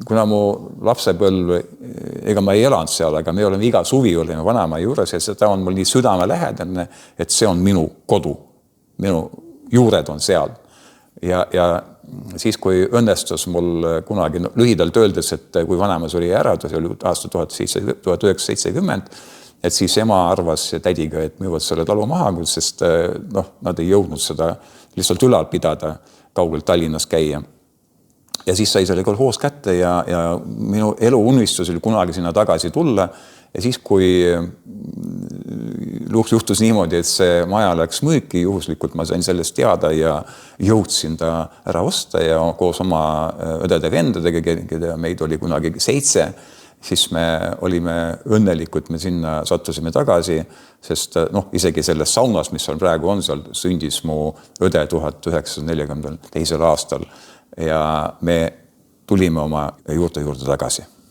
kuna mu lapsepõlv, ega ma ei elanud seal, aga me oleme iga suvi olime vanaema juures ja seda on mul nii südamelähedane, et see on minu kodu. Minu juured on seal. Ja siis, kui õnnestus mul kunagi lühidalt öeldes, et kui vanaemas oli ära, see oli aasta 1970, et siis ema arvas tädiga, et müüvad selle talu maha, sest nad ei jõudnud seda lihtsalt ülal pidada, kaugelt Tallinnas käia. Ja siis sai selle kolhoos kätte ja minu elu unistus oli kunagi sinna tagasi tulla. Ja siis, kui juhtus niimoodi, et see maja läks müüki, juhuslikult ma sain sellest teada ja jõudsin ta ära osta ja koos oma õdede vendadega, keda meid oli kunagi 7, siis me olime õnnelikud, me sinna sattusime tagasi, sest isegi selles saunas, mis on praegu on, seal sündis mu õde 1942. aastal ja me tulime oma juurde tagasi.